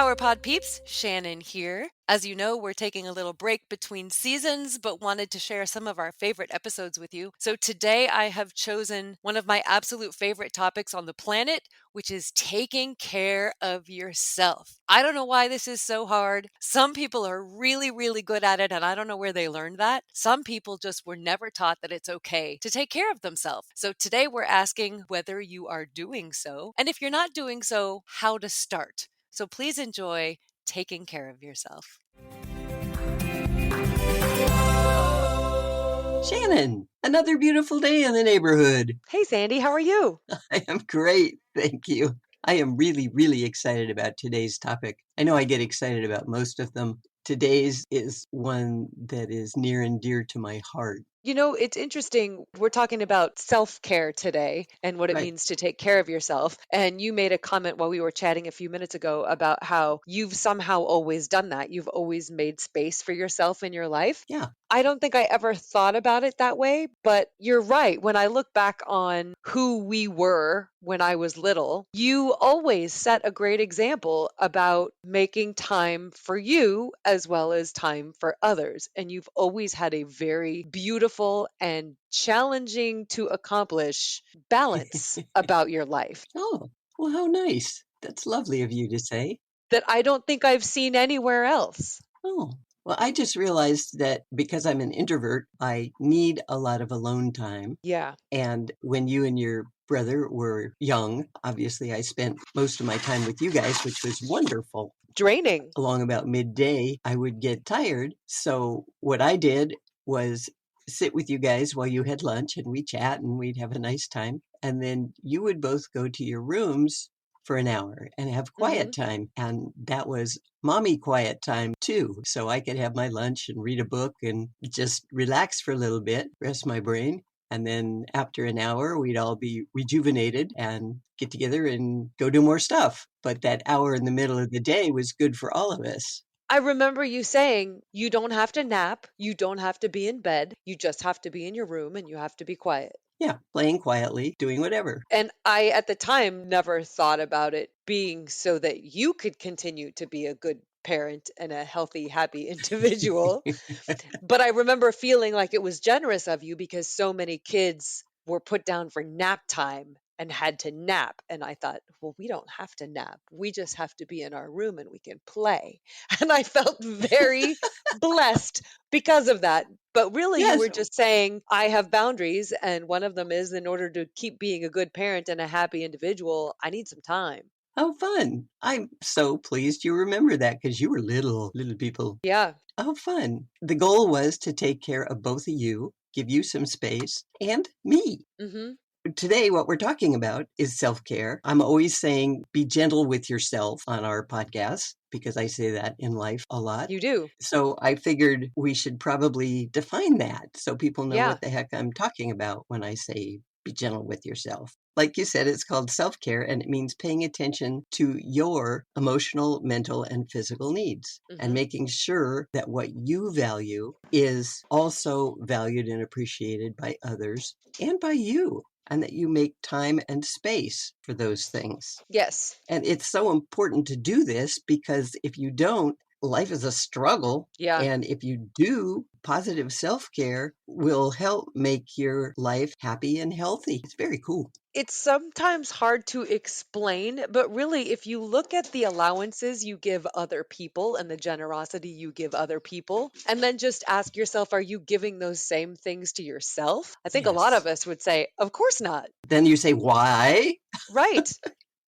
PowerPod peeps, Shannon here. As you know, we're taking a little break between seasons, but wanted to share some of our favorite episodes with you. So today I have chosen one of my absolute favorite topics on the planet, which is taking care of yourself. I don't know why this is so hard. Some people are really good at it, and I don't know where they learned that. Some people just were never taught that it's okay to take care of themselves. So today we're asking whether you are doing so, and if you're not doing so, how to start. So please enjoy taking care of yourself. Shannon, another beautiful day in the neighborhood. Hey, Sandy, how are you? I am great, thank you. I am really excited about today's topic. I know I get excited about most of them. Today's is one that is near and dear to my heart. You know, it's interesting. We're talking about self-care today and what it Right. means to take care of yourself. And you made a comment while we were chatting a few minutes ago about how you've somehow always done that. You've always made space for yourself in your life. Yeah. I don't think I ever thought about it that way, but you're right. When I look back on who we were when I was little, you always set a great example about making time for you as well as time for others. And you've always had a very beautiful and challenging to accomplish balance about your life Oh, well, how nice. That's lovely of you to say. that I don't think I've seen anywhere else. Oh, well, I just realized that because I'm an introvert, I need a lot of alone time. Yeah. And when you and your brother were young, obviously I spent most of my time with you guys, which was wonderful. Draining. Along about midday, I would get tired. So what I did was sit with you guys while you had lunch and we chat and we'd have a nice time. And then you would both go to your rooms for an hour and have quiet Hmm. time. And that was mommy quiet time too. So I could have my lunch and read a book and just relax for a little bit, rest my brain. And then after an hour, we'd all be rejuvenated and get together and go do more stuff. But that hour in the middle of the day was good for all of us. I remember you saying you don't have to nap, you don't have to be in bed, you just have to be in your room and you have to be quiet. Yeah, playing quietly, doing whatever. And I, at the time, never thought about it being so that you could continue to be a good parent and a healthy, happy individual. But I remember feeling like it was generous of you because so many kids were put down for nap time and had to nap. And I thought, well, we don't have to nap. We just have to be in our room and we can play. And I felt very blessed because of that. But really, you Yes. were just saying, I have boundaries. And one of them is in order to keep being a good parent and a happy individual, I need some time. How fun. I'm so pleased you remember that because you were little people. Yeah. How fun. The goal was to take care of both of you, give you some space, and me. Hmm. Today, what we're talking about is self care. I'm always saying be gentle with yourself on our podcast because I say that in life a lot. You do. So I figured we should probably define that so people know Yeah. what the heck I'm talking about when I say be gentle with yourself. Like you said, it's called self care and it means paying attention to your emotional, mental, and physical needs and Hmm. making sure that what you value is also valued and appreciated by others and by you, and that you make time and space for those things. Yes. And it's so important to do this because if you don't, life is a struggle. Yeah. And if you do, positive self care will help make your life happy and healthy. It's very cool. It's sometimes hard to explain, but really, if you look at the allowances you give other people and the generosity you give other people, and then just ask yourself, are you giving those same things to yourself? I think a lot Yes. of us would say, of course not. Then you say, why? Right.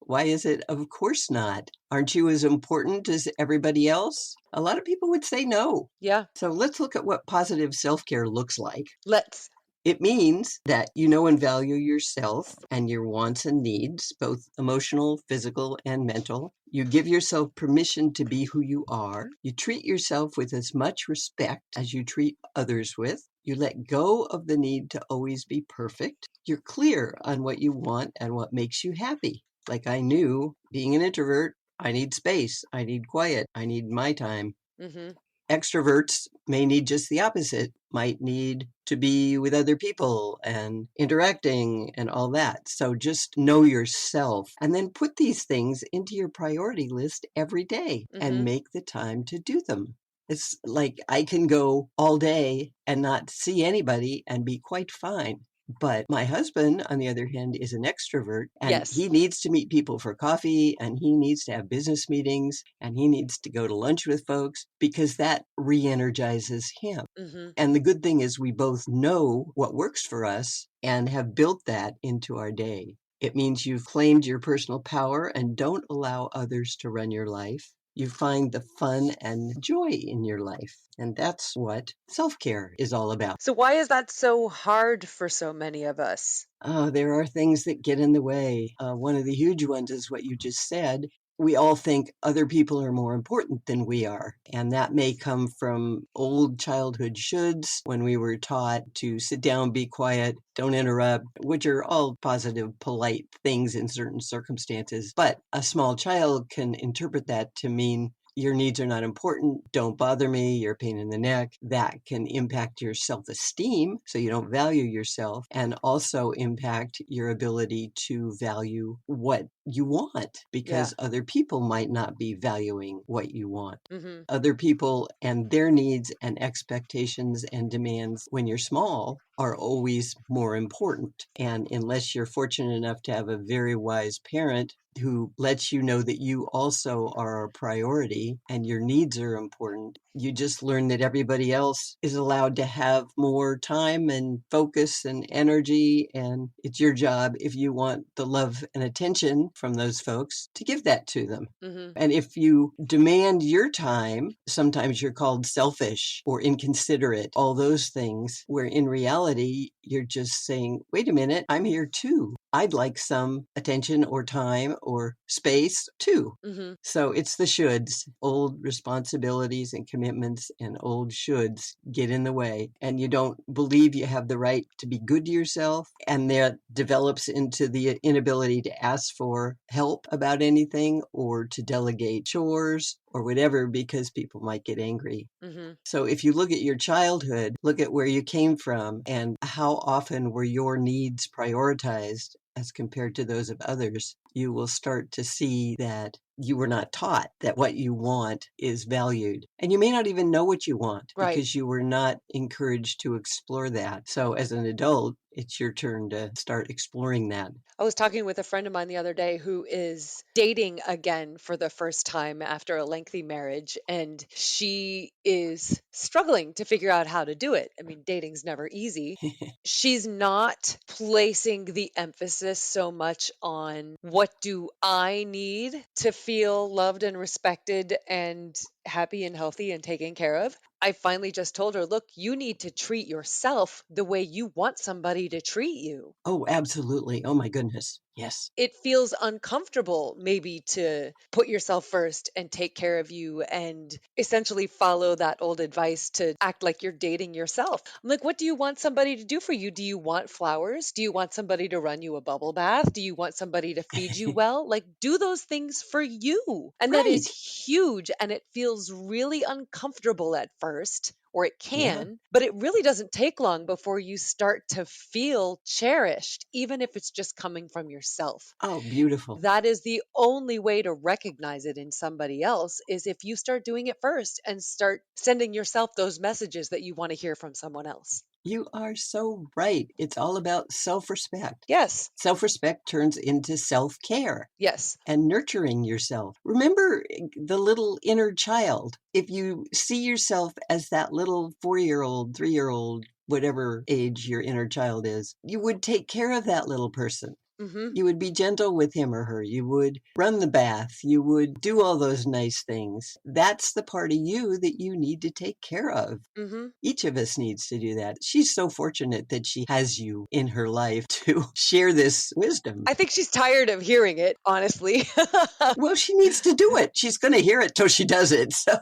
Why is it? Of course not. Aren't you as important as everybody else? A lot of people would say no. Yeah. So let's look at what positive self care looks like. Let's. It means that you know and value yourself and your wants and needs, both emotional, physical, and mental. You give yourself permission to be who you are. You treat yourself with as much respect as you treat others with. You let go of the need to always be perfect. You're clear on what you want and what makes you happy. Like I knew, being an introvert, I need space, I need quiet, I need my time. Hmm. Extroverts may need just the opposite, might need to be with other people and interacting and all that. So just know yourself and then put these things into your priority list every day and Mhm. make the time to do them. It's like I can go all day and not see anybody and be quite fine. But my husband, on the other hand, is an extrovert and Yes. he needs to meet people for coffee and he needs to have business meetings and he needs to go to lunch with folks because that re energizes him. Mhm. And the good thing is, we both know what works for us and have built that into our day. It means you've claimed your personal power and don't allow others to run your life. You find the fun and joy in your life. And that's what self care is all about. So why is that so hard for so many of us? There are things that get in the way. One of the huge ones is what you just said. We all think other people are more important than we are. And that may come from old childhood shoulds when we were taught to sit down, be quiet, don't interrupt, which are all positive, polite things in certain circumstances. But a small child can interpret that to mean your needs are not important. Don't bother me. You're a pain in the neck. That can impact your self esteem. So you don't value yourself and also impact your ability to value what you want Yeah. because other people might not be valuing what you want. Mhm. Other people and their needs and expectations and demands when you're small are always more important. And unless you're fortunate enough to have a very wise parent who lets you know that you also are a priority and your needs are important, you just learn that everybody else is allowed to have more time and focus and energy. And it's your job, if you want the love and attention from those folks, to give that to them. Mhm. And if you demand your time, sometimes you're called selfish or inconsiderate, all those things, where in reality, you're just saying, wait a minute, I'm here too. I'd like some attention or time or space too. Mhm. So it's the shoulds, old responsibilities and commitments and old shoulds get in the way. And you don't believe you have the right to be good to yourself. And that develops into the inability to ask for help about anything or to delegate chores or whatever because people might get angry. Mhm. So if you look at your childhood, look at where you came from and how often were your needs prioritized as compared to those of others, you will start to see that you were not taught that what you want is valued. And you may not even know what you want Right. because you were not encouraged to explore that. So as an adult, it's your turn to start exploring that. I was talking with a friend of mine the other day who is dating again for the first time after a lengthy marriage, and she is struggling to figure out how to do it. I mean, dating's never easy. She's not placing the emphasis so much on what do I need to feel loved and respected and happy and healthy and taken care of. I finally just told her, look, you need to treat yourself the way you want somebody to treat you. Oh, absolutely. Oh my goodness. Yes. It feels uncomfortable maybe to put yourself first and take care of you and essentially follow that old advice to act like you're dating yourself. I'm like, what do you want somebody to do for you? Do you want flowers? Do you want somebody to run you a bubble bath? Do you want somebody to feed you well? Like, do those things for you. And that is Right. huge. And it feels really uncomfortable at first, or it Yeah. can, but it really doesn't take long before you start to feel cherished, even if it's just coming from yourself. Oh, beautiful. That is the only way to recognize it in somebody else is if you start doing it first and start sending yourself those messages that you want to hear from someone else. You are so right. It's all about self respect. Yes. Self respect turns into self care Yes. and nurturing yourself. Remember the little inner child. If you see yourself as that little 4 year old, 3 year old, whatever age your inner child is, you would take care of that little person. Mhm. You would be gentle with him or her. You would run the bath. You would do all those nice things. That's the part of you that you need to take care of. Mhm. Each of us needs to do that. She's so fortunate that she has you in her life to share this wisdom. I think she's tired of hearing it, honestly. Well, she needs to do it. She's going to hear it till she does it. So,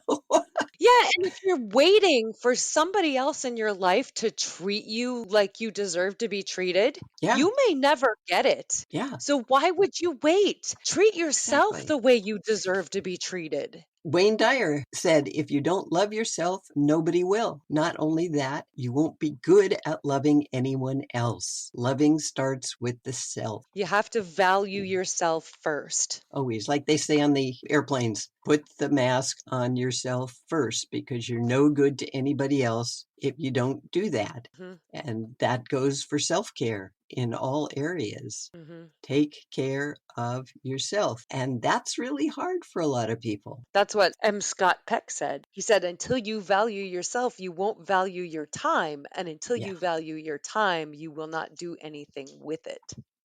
Yeah, and if you're waiting for somebody else in your life to treat you like you deserve to be treated, yeah, you may never get it. yeah, So why would you wait? Treat yourself exactly. the way you deserve to be treated. Wayne Dyer said, if you don't love yourself, nobody will. Not only that, you won't be good at loving anyone else. Loving starts with the self. You have to value yourself first. Always, like they say on the airplanes, put the mask on yourself first because you're no good to anybody else if you don't do that. Hmm. And that goes for self care in all areas. Hmm. Take care of yourself. And that's really hard for a lot of people. That's what M. Scott Peck said. He said, until you value yourself, you won't value your time. And until Yeah. you value your time, you will not do anything with it.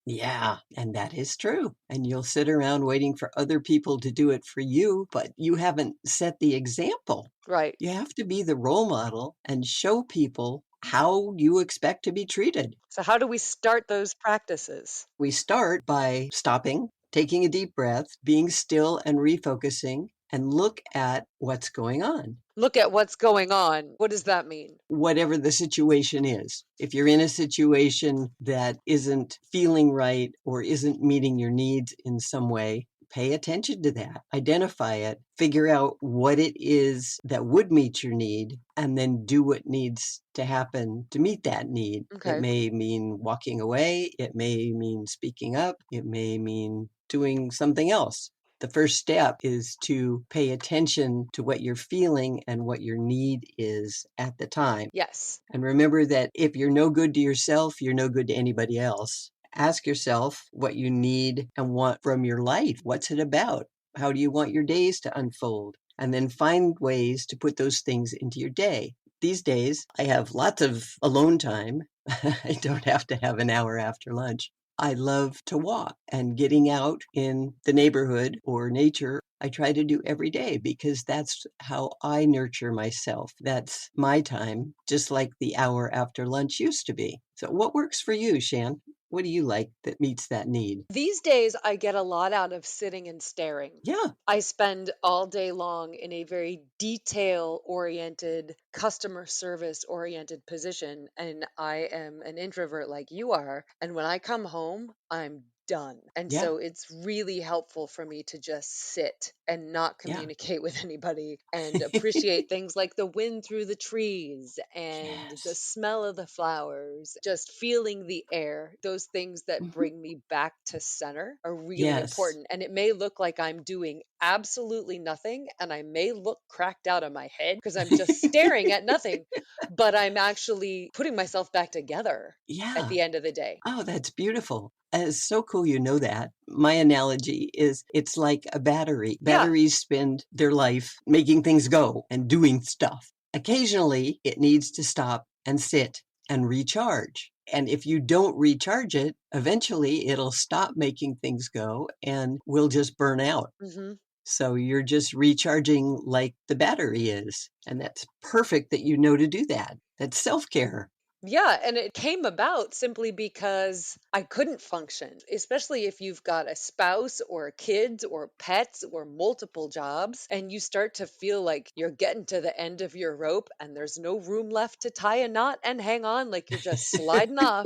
Yeah, and that is true. And you'll sit around waiting for other people to do it for you, but you haven't set the example. Right. You have to be the role model and show people how you expect to be treated. So, how do we start those practices? We start by stopping, taking a deep breath, being still and refocusing, and look at what's going on. Look at what's going on. What does that mean? Whatever the situation is. If you're in a situation that isn't feeling right or isn't meeting your needs in some way, pay attention to that. Identify it, figure out what it is that would meet your need, and then do what needs to happen to meet that need. It Okay. may mean walking away, it may mean speaking up, it may mean doing something else. The first step is to pay attention to what you're feeling and what your need is at the time. Yes. And remember that if you're no good to yourself, you're no good to anybody else. Ask yourself what you need and want from your life. What's it about? How do you want your days to unfold? And then find ways to put those things into your day. These days, I have lots of alone time. I don't have to have an hour after lunch. I love to walk, and getting out in the neighborhood or nature I try to do every day because that's how I nurture myself. That's my time, just like the hour after lunch used to be. So, what works for you, Shan? What do you like that meets that need? These days, I get a lot out of sitting and staring. Yeah, I spend all day long in a very detail oriented, customer service oriented position, and I am an introvert like you are. And when I come home, I'm done. And yeah, so it's really helpful for me to just sit and not yeah. communicate with anybody and appreciate things like the wind through the trees and the Yes. smell of the flowers, just feeling the air. Those things that Mhm. bring me back to center are really Yes. important. And it may look like I'm doing absolutely nothing and I may look cracked out of my head because I'm just staring at nothing, but I'm actually putting myself back together at Yeah. the end of the day. Oh, that's beautiful. It's so cool you know that. My analogy is it's like a battery. Yeah. Batteries spend their life making things go and doing stuff. Occasionally, it needs to stop and sit and recharge. And if you don't recharge it, eventually it'll stop making things go and will just burn out. Hmm. So you're just recharging like the battery is. And that's perfect that you know to do that. That's self care. Yeah, and it came about simply because I couldn't function, especially if you've got a spouse or kids or pets or multiple jobs, and you start to feel like you're getting to the end of your rope and there's no room left to tie a knot and hang on, like you're just sliding off.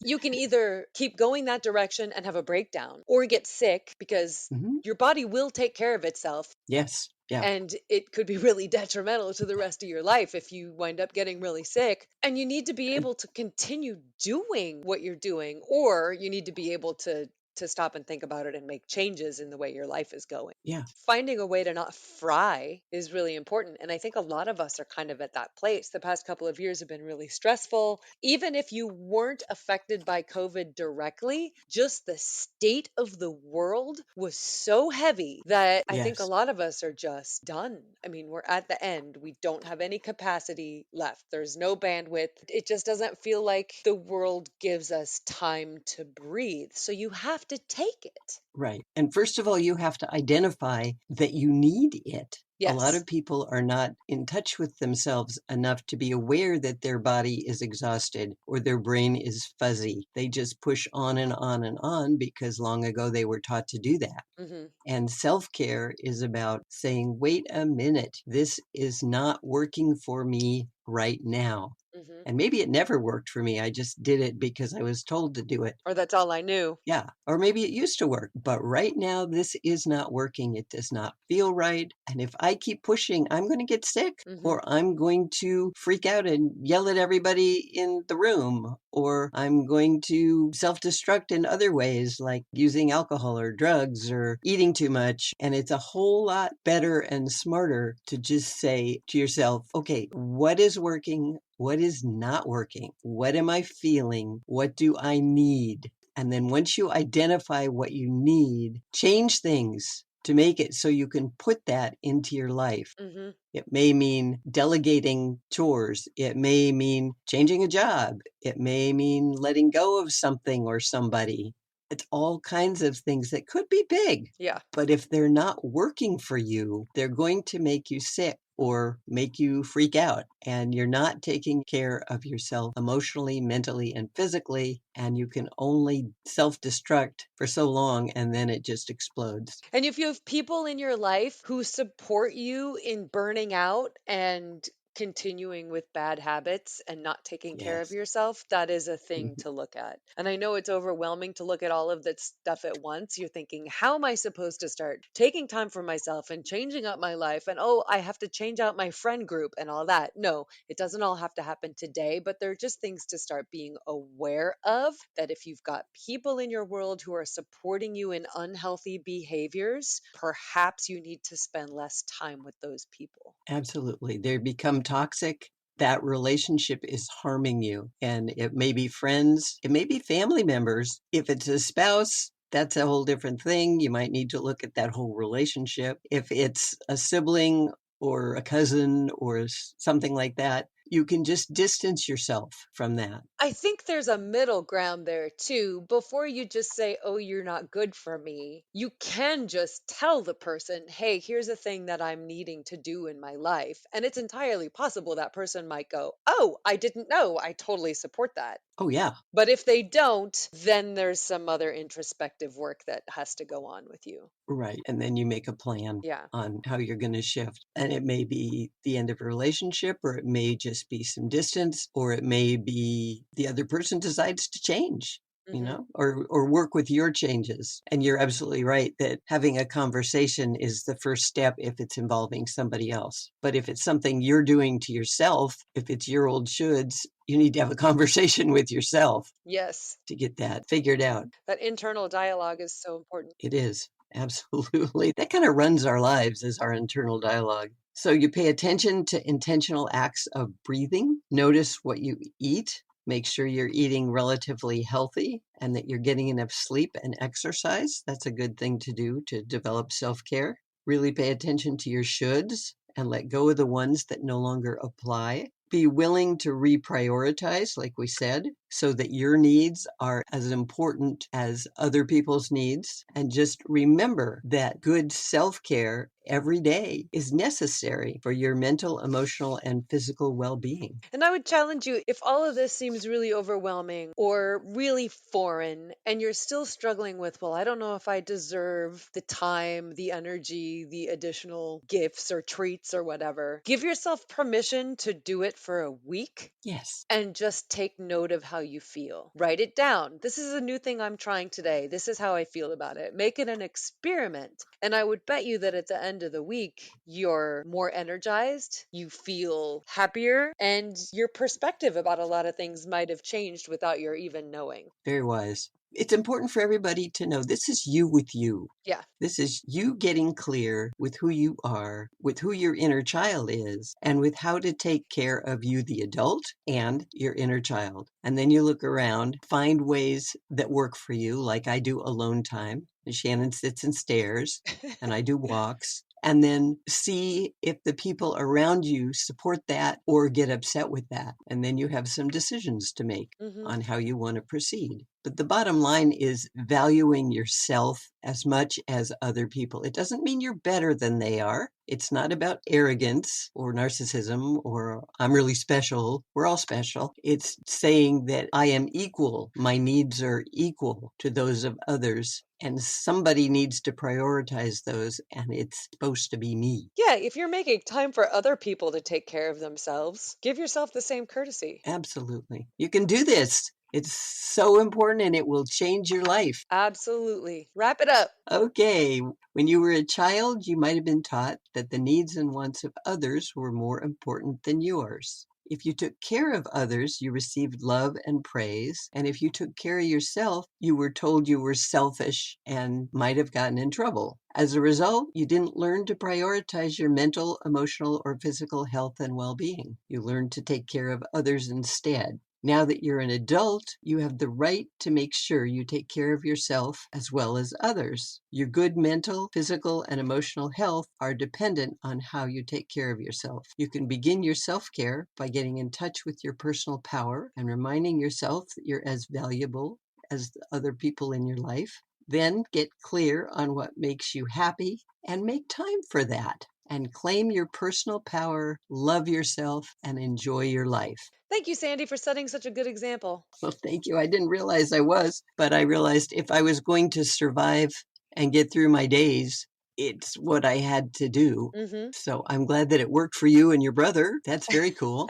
You can either keep going that direction and have a breakdown or get sick because Mhm. your body will take care of itself. Yes. Yeah. And it could be really detrimental to the rest of your life if you wind up getting really sick. And you need to be And able to continue doing what you're doing, or you need to be able to stop and think about it and make changes in the way your life is going. yeah. Finding a way to not fry is really important. And I think a lot of us are kind of at that place. The past couple of years have been really stressful. Even if you weren't affected by COVID directly, just the state of the world was so heavy that I think a Yes. lot of us are just done. I mean, we're at the end. We don't have any capacity left, there's no bandwidth. It just doesn't feel like the world gives us time to breathe. So you have to take it. Right. And first of all, you have to identify that you need it. A lot Yes. of people are not in touch with themselves enough to be aware that their body is exhausted or their brain is fuzzy. They just push on and on and on because long ago they were taught to do that. Hmm. And self care is about saying, wait a minute, this is not working for me right now. Mhm. And maybe it never worked for me. I just did it because I was told to do it. Or that's all I knew. Yeah, or maybe it used to work, but right now this is not working. It does not feel right. And if I keep pushing, I'm going to get sick Mhm. or I'm going to freak out and yell at everybody in the room or I'm going to self destruct in other ways like using alcohol or drugs or eating too much. And it's a whole lot better and smarter to just say to yourself, okay, what is working? What is not working? What am I feeling? What do I need? And then once you identify what you need, change things to make it so you can put that into your life. Mhm. It may mean delegating chores. It may mean changing a job. It may mean letting go of something or somebody. It's all kinds of things that could be big. Yeah. But if they're not working for you, they're going to make you sick or make you freak out. And you're not taking care of yourself emotionally, mentally, and physically. And you can only self destruct for so long and then it just explodes. And if you have people in your life who support you in burning out and continuing with bad habits and not taking care of Yes. yourself, that is a thing Mhm. to look at. And I know it's overwhelming to look at all of that stuff at once. You're thinking, how am I supposed to start taking time for myself and changing up my life? And oh, I have to change out my friend group and all that. No, it doesn't all have to happen today, but they're just things to start being aware of, that if you've got people in your world who are supporting you in unhealthy behaviors, perhaps you need to spend less time with those people. Absolutely. They become toxic. That relationship is harming you. And it may be friends, it may be family members. If it's a spouse, that's a whole different thing. You might need to look at that whole relationship. If it's a sibling or a cousin or something like that, you can just distance yourself from that. I think there's a middle ground there too. Before you just say, oh, you're not good for me, you can just tell the person, hey, here's a thing that I'm needing to do in my life. And it's entirely possible that person might go, oh, I didn't know. I totally support that. Oh, yeah. But if they don't, then there's some other introspective work that has to go on with you. Right. And then you make a plan Yeah. on how you're going to shift. And it may be the end of a relationship, or it may just be some distance, or it may be the other person decides to change. Hmm. Or work with your changes. And you're absolutely right that having a conversation is the first step if it's involving somebody else. But if it's something you're doing to yourself, if it's your old shoulds, you need to have a conversation with yourself Yes. to get that figured out. That internal dialogue is so important. It is. Absolutely. That kind of runs our lives as our internal dialogue. So you pay attention to intentional acts of breathing. Notice what you eat. Make sure you're eating relatively healthy and that you're getting enough sleep and exercise. That's a good thing to do to develop self care. Really pay attention to your shoulds and let go of the ones that no longer apply. Be willing to reprioritize, like we said, so that your needs are as important as other people's needs. And just remember that good self care every day is necessary for your mental, emotional, and physical well being. And I would challenge you, if all of this seems really overwhelming or really foreign, and you're still struggling with, well, I don't know if I deserve the time, the energy, the additional gifts or treats or whatever, give yourself permission to do it for a week Yes, and just take note of how you feel. Write it down. This is a new thing I'm trying today. This is how I feel about it. Make it an experiment. And I would bet you that at the end of the week, you're more energized, you feel happier, and your perspective about a lot of things might have changed without your even knowing. very wise. It's important for everybody to know this is you with you. Yeah. This is you getting clear with who you are, with who your inner child is, and with how to take care of you, the adult, and your inner child. And then you look around, find ways that work for you, like I do alone time. And Shannon sits and stares, and I do walks. And then see if the people around you support that or get upset with that. And then you have some decisions to make Hmm. on how you want to proceed. But the bottom line is valuing yourself as much as other people. It doesn't mean you're better than they are. It's not about arrogance or narcissism or I'm really special. We're all special. It's saying that I am equal. My needs are equal to those of others. And somebody needs to prioritize those, and it's supposed to be me. Yeah, if you're making time for other people to take care of themselves, give yourself the same courtesy. Absolutely. You can do this. It's so important and it will change your life. Absolutely. Wrap it up. Okay, when you were a child, you might have been taught that the needs and wants of others were more important than yours. If you took care of others, you received love and praise. And if you took care of yourself, you were told you were selfish and might have gotten in trouble. As a result, you didn't learn to prioritize your mental, emotional, or physical health and well being. You learned to take care of others instead. Now that you're an adult, you have the right to make sure you take care of yourself as well as others. Your good mental, physical, and emotional health are dependent on how you take care of yourself. You can begin your self care by getting in touch with your personal power and reminding yourself that you're as valuable as the other people in your life. Then get clear on what makes you happy and make time for that. And claim your personal power, love yourself, and enjoy your life. Thank you, Sandy, for setting such a good example. Well, thank you. I didn't realize I was, but I realized if I was going to survive and get through my days, it's what I had to do. Hmm. So I'm glad that it worked for you and your brother. That's very cool.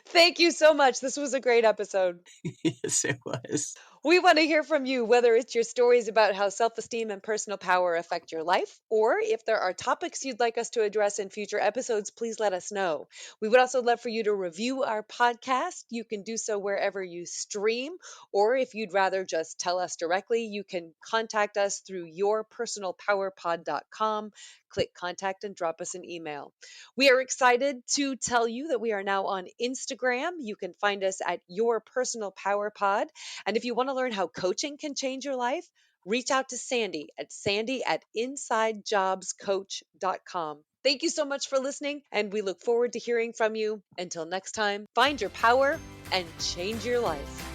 Thank you so much. This was a great episode. Yes, it was. We want to hear from you, whether it's your stories about how self esteem and personal power affect your life, or if there are topics you'd like us to address in future episodes, please let us know. We would also love for you to review our podcast. You can do so wherever you stream, or if you'd rather just tell us directly, you can contact us through yourpersonalpowerpod.com. Click contact and drop us an email. We are excited to tell you that we are now on Instagram. You can find us at Your Personal Power Pod. And if you want to learn how coaching can change your life, reach out to Sandy at insidejobscoach.com. Thank you so much for listening, and we look forward to hearing from you. Until next time, find your power and change your life.